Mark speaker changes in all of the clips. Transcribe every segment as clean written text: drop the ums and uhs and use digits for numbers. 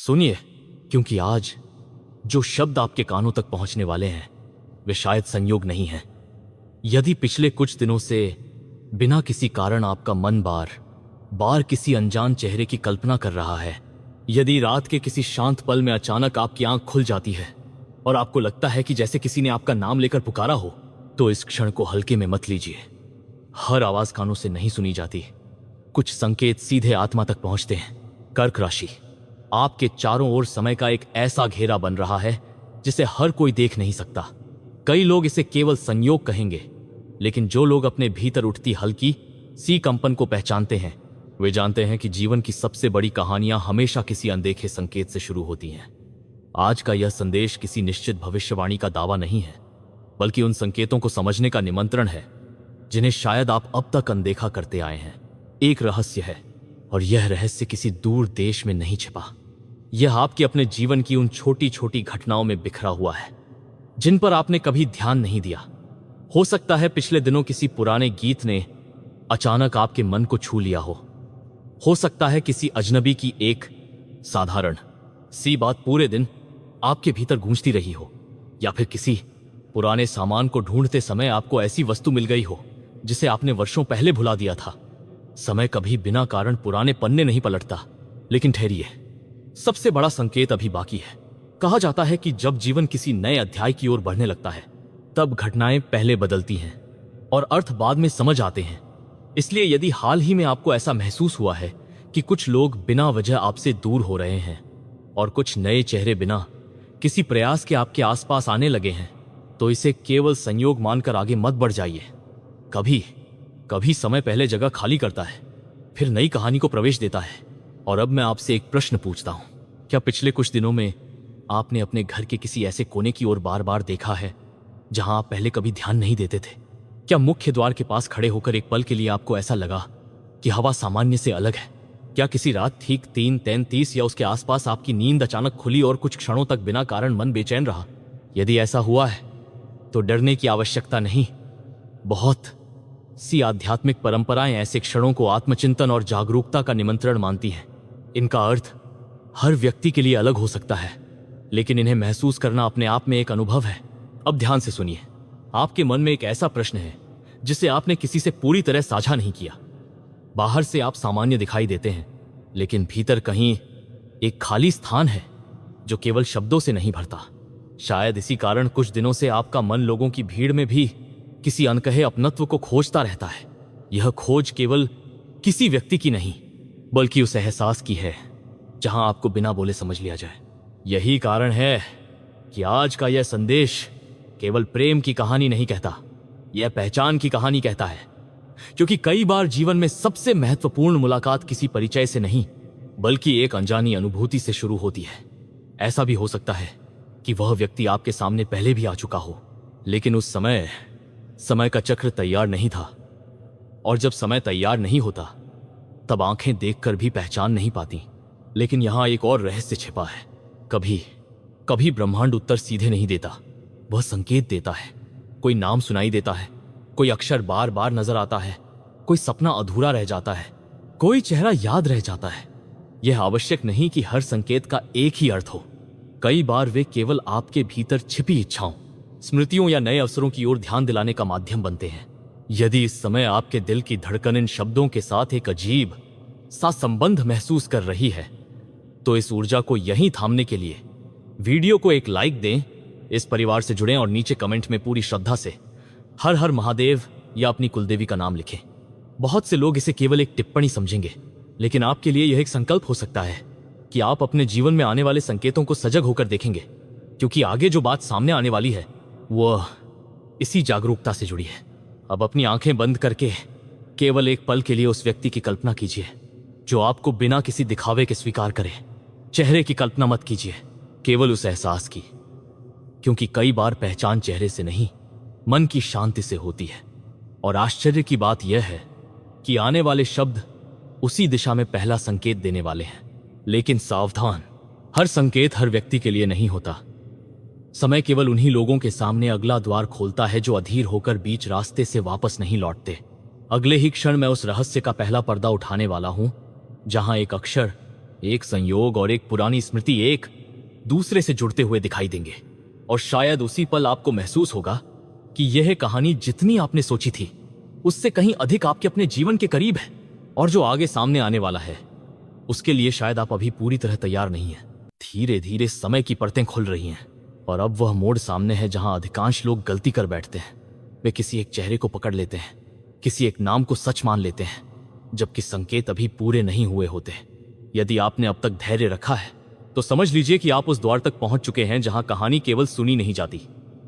Speaker 1: सुनिए, क्योंकि आज जो शब्द आपके कानों तक पहुंचने वाले हैं वे शायद संयोग नहीं हैं। यदि पिछले कुछ दिनों से बिना किसी कारण आपका मन बार बार किसी अनजान चेहरे की कल्पना कर रहा है, यदि रात के किसी शांत पल में अचानक आपकी आंख खुल जाती है और आपको लगता है कि जैसे किसी ने आपका नाम लेकर पुकारा हो, तो इस क्षण को हल्के में मत लीजिए। हर आवाज कानों से नहीं सुनी जाती, कुछ संकेत सीधे आत्मा तक पहुंचते हैं। कर्क राशि, आपके चारों ओर समय का एक ऐसा घेरा बन रहा है जिसे हर कोई देख नहीं सकता। कई लोग इसे केवल संयोग कहेंगे, लेकिन जो लोग अपने भीतर उठती हल्की सी कंपन को पहचानते हैं वे जानते हैं कि जीवन की सबसे बड़ी कहानियां हमेशा किसी अनदेखे संकेत से शुरू होती हैं। आज का यह संदेश किसी निश्चित भविष्यवाणी का दावा नहीं है, बल्कि उन संकेतों को समझने का निमंत्रण है जिन्हें शायद आप अब तक अनदेखा करते आए हैं। एक रहस्य है, और यह रहस्य किसी दूर देश में नहीं छिपा। यह आपके अपने जीवन की उन छोटी छोटी घटनाओं में बिखरा हुआ है जिन पर आपने कभी ध्यान नहीं दिया। हो सकता है पिछले दिनों किसी पुराने गीत ने अचानक आपके मन को छू लिया हो सकता है किसी अजनबी की एक साधारण सी बात पूरे दिन आपके भीतर गूंजती रही हो, या फिर किसी पुराने सामान को ढूंढते समय आपको ऐसी वस्तु मिल गई हो जिसे आपने वर्षों पहले भुला दिया था। समय कभी बिना कारण पुराने पन्ने नहीं पलटता। लेकिन ठहरिए, सबसे बड़ा संकेत अभी बाकी है। कहा जाता है कि जब जीवन किसी नए अध्याय की ओर बढ़ने लगता है, तब घटनाएं पहले बदलती हैं और अर्थ बाद में समझ आते हैं। इसलिए यदि हाल ही में आपको ऐसा महसूस हुआ है कि कुछ लोग बिना वजह आपसे दूर हो रहे हैं और कुछ नए चेहरे बिना किसी प्रयास के आपके आसपास आने लगे हैं, तो इसे केवल संयोग मानकर आगे मत बढ़ जाइए। कभी कभी समय पहले जगह खाली करता है, फिर नई कहानी को प्रवेश देता है। और अब मैं आपसे एक प्रश्न पूछता हूं, क्या पिछले कुछ दिनों में आपने अपने घर के किसी ऐसे कोने की ओर बार बार देखा है जहां आप पहले कभी ध्यान नहीं देते थे? क्या मुख्य द्वार के पास खड़े होकर एक पल के लिए आपको ऐसा लगा कि हवा सामान्य से अलग है? क्या किसी रात ठीक 3:33 या उसके आसपास आपकी नींद अचानक खुली और कुछ क्षणों तक बिना कारण मन बेचैन रहा? यदि ऐसा हुआ है तो डरने की आवश्यकता नहीं। बहुत सी आध्यात्मिक परंपराएं ऐसे क्षणों को आत्मचिंतन और जागरूकता का निमंत्रण मानती हैं। इनका अर्थ हर व्यक्ति के लिए अलग हो सकता है, लेकिन इन्हें महसूस करना अपने आप में एक अनुभव है। अब ध्यान से सुनिए, आपके मन में एक ऐसा प्रश्न है जिसे आपने किसी से पूरी तरह साझा नहीं किया। बाहर से आप सामान्य दिखाई देते हैं, लेकिन भीतर कहीं एक खाली स्थान है जो केवल शब्दों से नहीं भरता। शायद इसी कारण कुछ दिनों से आपका मन लोगों की भीड़ में भी किसी अनकहे अपनत्व को खोजता रहता है। यह खोज केवल किसी व्यक्ति की नहीं, बल्कि उस एहसास की है जहां आपको बिना बोले समझ लिया जाए। यही कारण है कि आज का यह संदेश केवल प्रेम की कहानी नहीं कहता, यह पहचान की कहानी कहता है। क्योंकि कई बार जीवन में सबसे महत्वपूर्ण मुलाकात किसी परिचय से नहीं, बल्कि एक अनजानी अनुभूति से शुरू होती है। ऐसा भी हो सकता है कि वह व्यक्ति आपके सामने पहले भी आ चुका हो, लेकिन उस समय का चक्र तैयार नहीं था। और जब समय तैयार नहीं होता, तब आंखें देखकर भी पहचान नहीं पाती। लेकिन यहां एक और रहस्य छिपा है। कभी ब्रह्मांड उत्तर सीधे नहीं देता, वह संकेत देता है। कोई नाम सुनाई देता है, कोई अक्षर बार बार नजर आता है, कोई सपना अधूरा रह जाता है, कोई चेहरा याद रह जाता है। यह आवश्यक नहीं कि हर संकेत का एक ही अर्थ हो। कई बार वे केवल आपके भीतर छिपी इच्छाओं, स्मृतियों या नए अवसरों की ओर ध्यान दिलाने का माध्यम बनते हैं। यदि इस समय आपके दिल की धड़कन इन शब्दों के साथ एक अजीब सा संबंध महसूस कर रही है, तो इस ऊर्जा को यहीं थामने के लिए वीडियो को एक लाइक दें, इस परिवार से जुड़ें और नीचे कमेंट में पूरी श्रद्धा से हर हर महादेव या अपनी कुलदेवी का नाम लिखें। बहुत से लोग इसे केवल एक टिप्पणी समझेंगे, लेकिन आपके लिए यह एक संकल्प हो सकता है कि आप अपने जीवन में आने वाले संकेतों को सजग होकर देखेंगे, क्योंकि आगे जो बात सामने आने वाली है वह इसी जागरूकता से जुड़ी है। अब अपनी आंखें बंद करके केवल एक पल के लिए उस व्यक्ति की कल्पना कीजिए जो आपको बिना किसी दिखावे के स्वीकार करे। चेहरे की कल्पना मत कीजिए, केवल उस एहसास की, क्योंकि कई बार पहचान चेहरे से नहीं, मन की शांति से होती है। और आश्चर्य की बात यह है कि आने वाले शब्द उसी दिशा में पहला संकेत देने वाले हैं। लेकिन सावधान, हर संकेत हर व्यक्ति के लिए नहीं होता। समय केवल उन्हीं लोगों के सामने अगला द्वार खोलता है जो अधीर होकर बीच रास्ते से वापस नहीं लौटते। अगले ही क्षण मैं उस रहस्य का पहला पर्दा उठाने वाला हूं जहां एक अक्षर, एक संयोग और एक पुरानी स्मृति एक दूसरे से जुड़ते हुए दिखाई देंगे, और शायद उसी पल आपको महसूस होगा कि यह कहानी जितनी आपने सोची थी उससे कहीं अधिक आपके अपने जीवन के करीब है, और जो आगे सामने आने वाला है उसके लिए शायद आप अभी पूरी तरह तैयार नहीं हैं। धीरे धीरे समय की परतें खुल रही हैं, और अब वह मोड़ सामने है जहां अधिकांश लोग गलती कर बैठते हैं। वे किसी एक चेहरे को पकड़ लेते हैं, किसी एक नाम को सच मान लेते हैं, जबकि संकेत अभी पूरे नहीं हुए होते। यदि आपने अब तक धैर्य रखा है तो समझ लीजिए कि आप उस द्वार तक पहुंच चुके हैं जहां कहानी केवल सुनी नहीं जाती,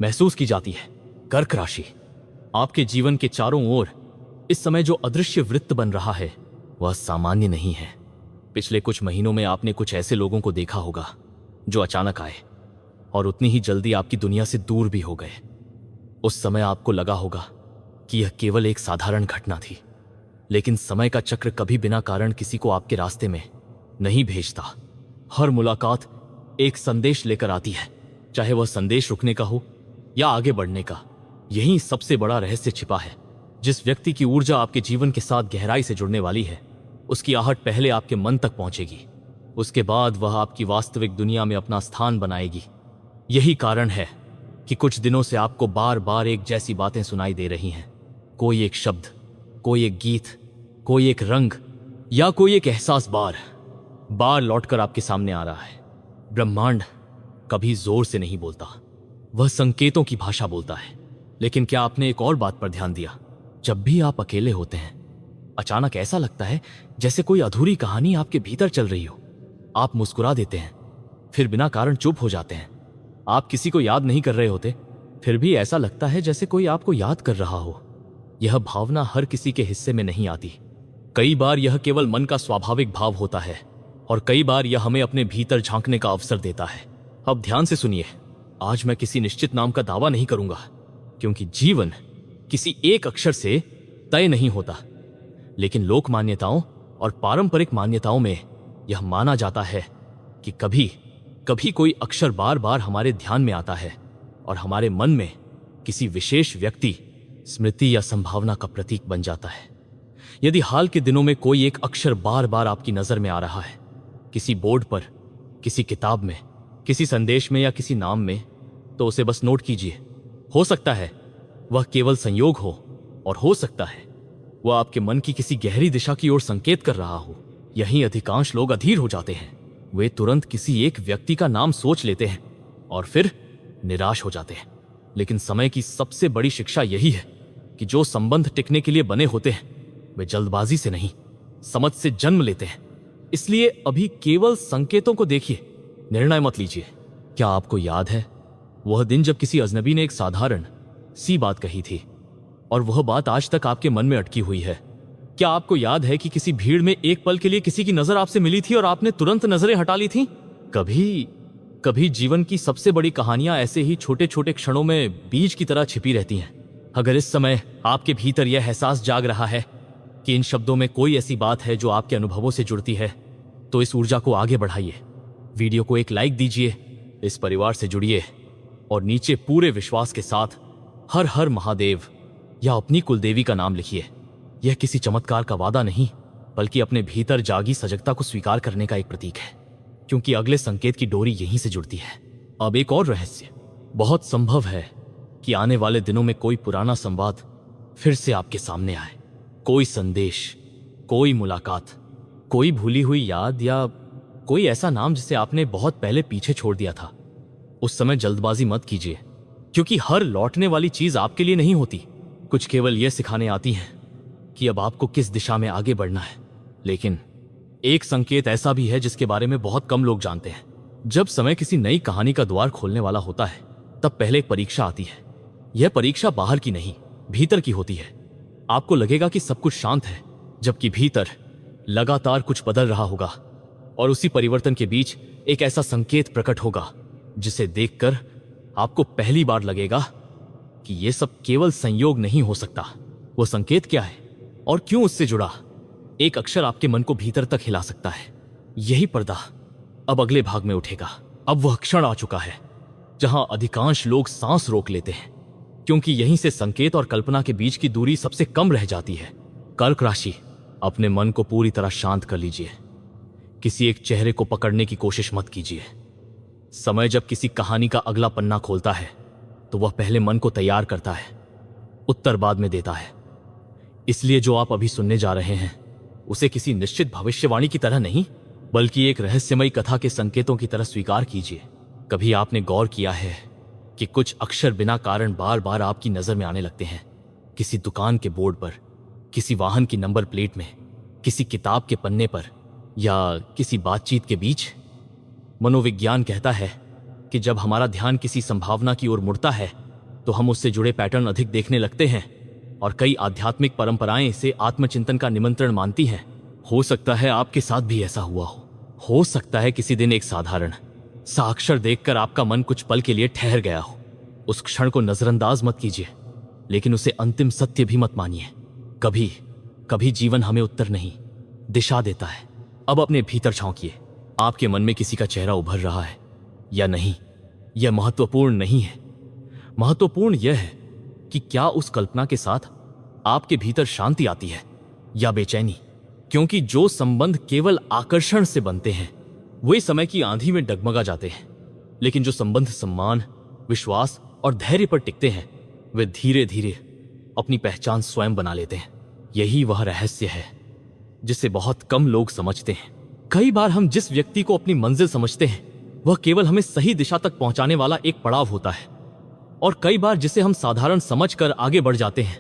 Speaker 1: महसूस की जाती है। कर्क राशि, आपके जीवन के चारों ओर इस समय जो अदृश्य वृत्त बन रहा है वह सामान्य नहीं है। पिछले कुछ महीनों में आपने कुछ ऐसे लोगों को देखा होगा जो अचानक आए और उतनी ही जल्दी आपकी दुनिया से दूर भी हो गए। उस समय आपको लगा होगा कि यह केवल एक साधारण घटना थी, लेकिन समय का चक्र कभी बिना कारण किसी को आपके रास्ते में नहीं भेजता। हर मुलाकात एक संदेश लेकर आती है, चाहे वह संदेश रुकने का हो या आगे बढ़ने का। यही सबसे बड़ा रहस्य छिपा है। जिस व्यक्ति की ऊर्जा आपके जीवन के साथ गहराई से जुड़ने वाली है, उसकी आहट पहले आपके मन तक पहुंचेगी, उसके बाद वह आपकी वास्तविक दुनिया में अपना स्थान बनाएगी। यही कारण है कि कुछ दिनों से आपको बार बार एक जैसी बातें सुनाई दे रही हैं। कोई एक शब्द, कोई एक गीत, कोई एक रंग या कोई एक एहसास बार बार लौटकर आपके सामने आ रहा है। ब्रह्मांड कभी जोर से नहीं बोलता, वह संकेतों की भाषा बोलता है। लेकिन क्या आपने एक और बात पर ध्यान दिया? जब भी आप अकेले होते हैं, अचानक ऐसा लगता है जैसे कोई अधूरी कहानी आपके भीतर चल रही हो। आप मुस्कुरा देते हैं, फिर बिना कारण चुप हो जाते हैं। आप किसी को याद नहीं कर रहे होते, फिर भी ऐसा लगता है जैसे कोई आपको याद कर रहा हो। यह भावना हर किसी के हिस्से में नहीं आती। कई बार यह केवल मन का स्वाभाविक भाव होता है, और कई बार यह हमें अपने भीतर झांकने का अवसर देता है। अब ध्यान से सुनिए, आज मैं किसी निश्चित नाम का दावा नहीं करूंगा, क्योंकि जीवन किसी एक अक्षर से तय नहीं होता। लेकिन लोक मान्यताओं और पारंपरिक मान्यताओं में यह माना जाता है कि कभी कभी कोई अक्षर बार बार हमारे ध्यान में आता है और हमारे मन में किसी विशेष व्यक्ति, स्मृति या संभावना का प्रतीक बन जाता है। यदि हाल के दिनों में कोई एक अक्षर बार बार आपकी नजर में आ रहा है, किसी बोर्ड पर, किसी किताब में, किसी संदेश में या किसी नाम में, तो उसे बस नोट कीजिए। हो सकता है वह केवल संयोग हो, और हो सकता है वह आपके मन की किसी गहरी दिशा की ओर संकेत कर रहा हो। यहीं अधिकांश लोग अधीर हो जाते हैं। वे तुरंत किसी एक व्यक्ति का नाम सोच लेते हैं और फिर निराश हो जाते हैं। लेकिन समय की सबसे बड़ी शिक्षा यही है कि जो संबंध टिकने के लिए बने होते हैं वे जल्दबाजी से नहीं, समझ से जन्म लेते हैं। इसलिए अभी केवल संकेतों को देखिए, निर्णय मत लीजिए। क्या आपको याद है वह दिन जब किसी अजनबी ने एक साधारण सी बात कही थी और वह बात आज तक आपके मन में अटकी हुई है? क्या आपको याद है कि किसी भीड़ में एक पल के लिए किसी की नजर आपसे मिली थी और आपने तुरंत नजरें हटा ली थी? कभी कभी जीवन की सबसे बड़ी कहानियां ऐसे ही छोटे छोटे क्षणों में बीज की तरह छिपी रहती हैं। अगर इस समय आपके भीतर यह एहसास जाग रहा है कि इन शब्दों में कोई ऐसी बात है जो आपके अनुभवों से जुड़ती है, तो इस ऊर्जा को आगे बढ़ाइए। वीडियो को एक लाइक दीजिए, इस परिवार से जुड़िए और नीचे पूरे विश्वास के साथ हर हर महादेव या अपनी कुलदेवी का नाम लिखिए। यह किसी चमत्कार का वादा नहीं, बल्कि अपने भीतर जागी सजगता को स्वीकार करने का एक प्रतीक है, क्योंकि अगले संकेत की डोरी यहीं से जुड़ती है। अब एक और रहस्य, बहुत संभव है कि आने वाले दिनों में कोई पुराना संवाद फिर से आपके सामने आए। कोई संदेश, कोई मुलाकात, कोई भूली हुई याद या कोई ऐसा नाम जिसे आपने बहुत पहले पीछे छोड़ दिया था। उस समय जल्दबाजी मत कीजिए, क्योंकि हर लौटने वाली चीज आपके लिए नहीं होती। कुछ केवल यह सिखाने आती हैं कि अब आपको किस दिशा में आगे बढ़ना है। लेकिन एक संकेत ऐसा भी है जिसके बारे में बहुत कम लोग जानते हैं। जब समय किसी नई कहानी का द्वार खोलने वाला होता है, तब पहले एक परीक्षा आती है। यह परीक्षा बाहर की नहीं, भीतर की होती है। आपको लगेगा कि सब कुछ शांत है, जबकि भीतर लगातार कुछ बदल रहा होगा, और उसी परिवर्तन के बीच एक ऐसा संकेत प्रकट होगा जिसे देखकर आपको पहली बार लगेगा कि यह सब केवल संयोग नहीं हो सकता। वो संकेत क्या है और क्यों उससे जुड़ा एक अक्षर आपके मन को भीतर तक हिला सकता है, यही पर्दा अब अगले भाग में उठेगा। अब वह क्षण आ चुका है जहां अधिकांश लोग सांस रोक लेते हैं, क्योंकि यहीं से संकेत और कल्पना के बीच की दूरी सबसे कम रह जाती है। कर्क राशि, अपने मन को पूरी तरह शांत कर लीजिए। किसी एक चेहरे को पकड़ने की कोशिश मत कीजिए। समय जब किसी कहानी का अगला पन्ना खोलता है तो वह पहले मन को तैयार करता है, उत्तर बाद में देता है। इसलिए जो आप अभी सुनने जा रहे हैं उसे किसी निश्चित भविष्यवाणी की तरह नहीं, बल्कि एक रहस्यमयी कथा के संकेतों की तरह स्वीकार कीजिए। कभी आपने गौर किया है कि कुछ अक्षर बिना कारण बार बार आपकी नजर में आने लगते हैं? किसी दुकान के बोर्ड पर, किसी वाहन की नंबर प्लेट में, किसी किताब के पन्ने पर, या किसी बातचीत के बीच। मनोविज्ञान कहता है कि जब हमारा ध्यान किसी संभावना की ओर मुड़ता है तो हम उससे जुड़े पैटर्न अधिक देखने लगते हैं, और कई आध्यात्मिक परंपराएं इसे आत्मचिंतन का निमंत्रण मानती हैं। हो सकता है आपके साथ भी ऐसा हुआ हो सकता है किसी दिन एक साधारण सा अक्षर देखकर आपका मन कुछ पल के लिए ठहर गया हो। उस क्षण को नजरअंदाज मत कीजिए, लेकिन उसे अंतिम सत्य भी मत मानिए। कभी कभी जीवन हमें उत्तर नहीं, दिशा देता है। अब अपने भीतर झांकिए, आपके मन में किसी का चेहरा उभर रहा है या नहीं, यह महत्वपूर्ण नहीं है। महत्वपूर्ण यह है कि क्या उस कल्पना के साथ आपके भीतर शांति आती है या बेचैनी। क्योंकि जो संबंध केवल आकर्षण से बनते हैं वे समय की आंधी में डगमगा जाते हैं, लेकिन जो संबंध सम्मान, विश्वास और धैर्य पर टिकते हैं वे धीरे धीरे अपनी पहचान स्वयं बना लेते हैं। यही वह रहस्य है जिसे बहुत कम लोग समझते हैं। कई बार हम जिस व्यक्ति को अपनी मंजिल समझते हैं वह केवल हमें सही दिशा तक पहुंचाने वाला एक पड़ाव होता है, और कई बार जिसे हम साधारण समझकर आगे बढ़ जाते हैं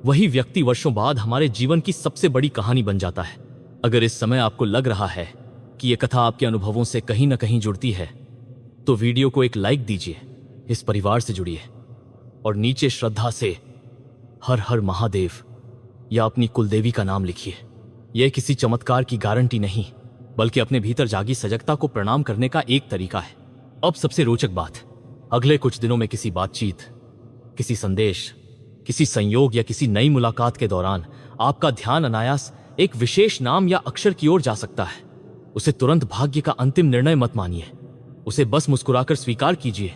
Speaker 1: वही व्यक्ति वर्षों बाद हमारे जीवन की सबसे बड़ी कहानी बन जाता है। अगर इस समय आपको लग रहा है कि यह कथा आपके अनुभवों से कहीं ना कहीं जुड़ती है तो वीडियो को एक लाइक दीजिए, इस परिवार से जुड़िए और नीचे श्रद्धा से हर हर महादेव या अपनी कुलदेवी का नाम लिखिए। यह किसी चमत्कार की गारंटी नहीं, बल्कि अपने भीतर जागी सजगता को प्रणाम करने का एक तरीका है। अब सबसे रोचक बात, अगले कुछ दिनों में किसी बातचीत, किसी संदेश, किसी संयोग या किसी नई मुलाकात के दौरान आपका ध्यान अनायास एक विशेष नाम या अक्षर की ओर जा सकता है। उसे तुरंत भाग्य का अंतिम निर्णय मत मानिए, उसे बस मुस्कुराकर स्वीकार कीजिए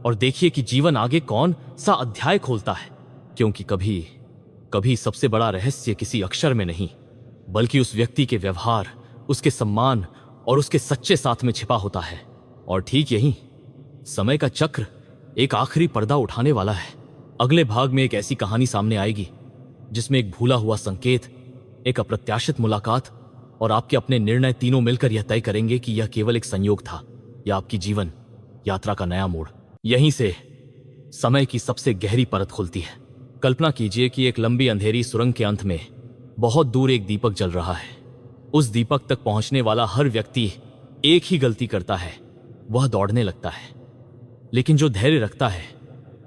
Speaker 1: और देखिए कि जीवन आगे कौन सा अध्याय खोलता है। क्योंकि कभी कभी सबसे बड़ा रहस्य किसी अक्षर में नहीं, बल्कि उस व्यक्ति के व्यवहार, उसके सम्मान और उसके सच्चे साथ में छिपा होता है। और ठीक यही समय का चक्र एक आखिरी पर्दा उठाने वाला है। अगले भाग में एक ऐसी कहानी सामने आएगी जिसमें एक भूला हुआ संकेत, एक अप्रत्याशित मुलाकात और आपके अपने निर्णय तीनों मिलकर यह तय करेंगे कि यह केवल एक संयोग था या आपकी जीवन यात्रा का नया मोड़। यहीं से समय की सबसे गहरी परत खुलती है। कल्पना कीजिए कि एक लंबी अंधेरी सुरंग के अंत में बहुत दूर एक दीपक जल रहा है। उस दीपक तक पहुंचने वाला हर व्यक्ति एक ही गलती करता है, वह दौड़ने लगता है। लेकिन जो धैर्य रखता है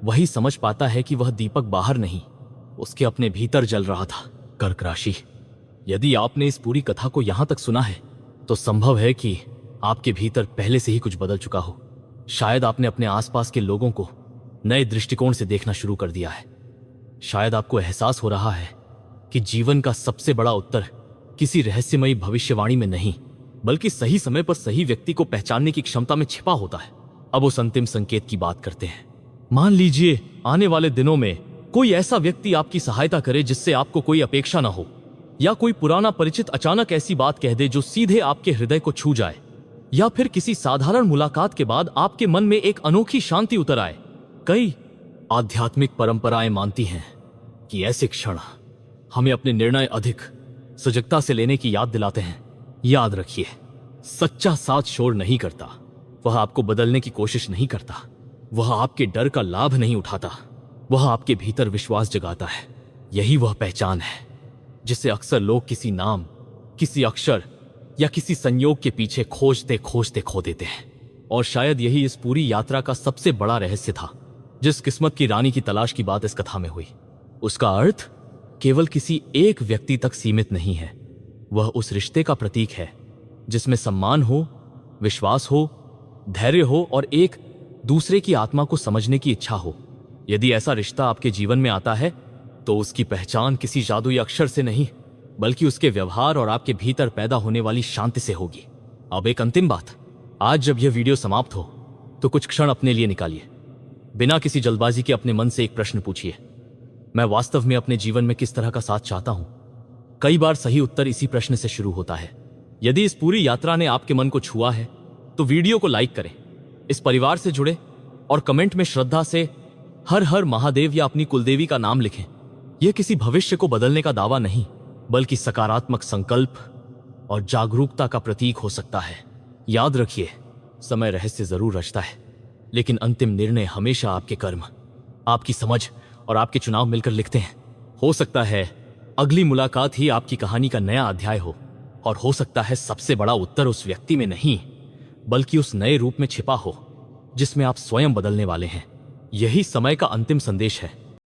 Speaker 1: वही समझ पाता है कि वह दीपक बाहर नहीं, उसके अपने भीतर जल रहा था। कर्क राशि, यदि आपने इस पूरी कथा को यहां तक सुना है तो संभव है कि आपके भीतर पहले से ही कुछ बदल चुका हो। शायद आपने अपने आसपास के लोगों को नए दृष्टिकोण से देखना शुरू कर दिया है। शायद आपको एहसास हो रहा है कि जीवन का सबसे बड़ा उत्तर किसी रहस्यमयी भविष्यवाणी में नहीं, बल्कि सही समय पर सही व्यक्ति को पहचानने की क्षमता में छिपा होता है। अब उस अंतिम संकेत की बात करते हैं। मान लीजिए आने वाले दिनों में कोई ऐसा व्यक्ति आपकी सहायता करे जिससे आपको कोई अपेक्षा ना हो, या कोई पुराना परिचित अचानक ऐसी बात कह दे जो सीधे आपके हृदय को छू जाए, या फिर किसी साधारण मुलाकात के बाद आपके मन में एक अनोखी शांति उतर आए। कई आध्यात्मिक परंपराएं मानती हैं कि ऐसे क्षण हमें अपने निर्णय अधिक सजगता से लेने की याद दिलाते हैं। याद रखिए, सच्चा साथ शोर नहीं करता, वह आपको बदलने की कोशिश नहीं करता, वह आपके डर का लाभ नहीं उठाता, वह आपके भीतर विश्वास जगाता है। यही वह पहचान है जिसे अक्सर लोग किसी नाम, किसी अक्षर या किसी संयोग के पीछे खोजते खोजते खो देते हैं। और शायद यही इस पूरी यात्रा का सबसे बड़ा रहस्य था। जिस किस्मत की रानी की तलाश की बात इस कथा में हुई, उसका अर्थ केवल किसी एक व्यक्ति तक सीमित नहीं है। वह उस रिश्ते का प्रतीक है जिसमें सम्मान हो, विश्वास हो, धैर्य हो और एक दूसरे की आत्मा को समझने की इच्छा हो। यदि ऐसा रिश्ता आपके जीवन में आता है तो उसकी पहचान किसी जादुई अक्षर से नहीं, बल्कि उसके व्यवहार और आपके भीतर पैदा होने वाली शांति से होगी। अब एक अंतिम बात, आज जब यह वीडियो समाप्त हो तो कुछ क्षण अपने लिए निकालिए। बिना किसी जल्दबाजी के अपने मन से एक प्रश्न पूछिए, मैं वास्तव में अपने जीवन में किस तरह का साथ चाहता हूं? कई बार सही उत्तर इसी प्रश्न से शुरू होता है। यदि इस पूरी यात्रा ने आपके मन को छुआ है तो वीडियो को लाइक करें, इस परिवार से जुड़े और कमेंट में श्रद्धा से हर हर महादेव या अपनी कुलदेवी का नाम लिखें। यह किसी भविष्य को बदलने का दावा नहीं, बल्कि सकारात्मक संकल्प और जागरूकता का प्रतीक हो सकता है। याद रखिए, समय रहस्य जरूर रचता है, लेकिन अंतिम निर्णय हमेशा आपके कर्म, आपकी समझ और आपके चुनाव मिलकर लिखते हैं। हो सकता है अगली मुलाकात ही आपकी कहानी का नया अध्याय हो, और हो सकता है सबसे बड़ा उत्तर उस व्यक्ति में नहीं, बल्कि उस नए रूप में छिपा हो जिसमें आप स्वयं बदलने वाले हैं। यही समय का अंतिम संदेश है।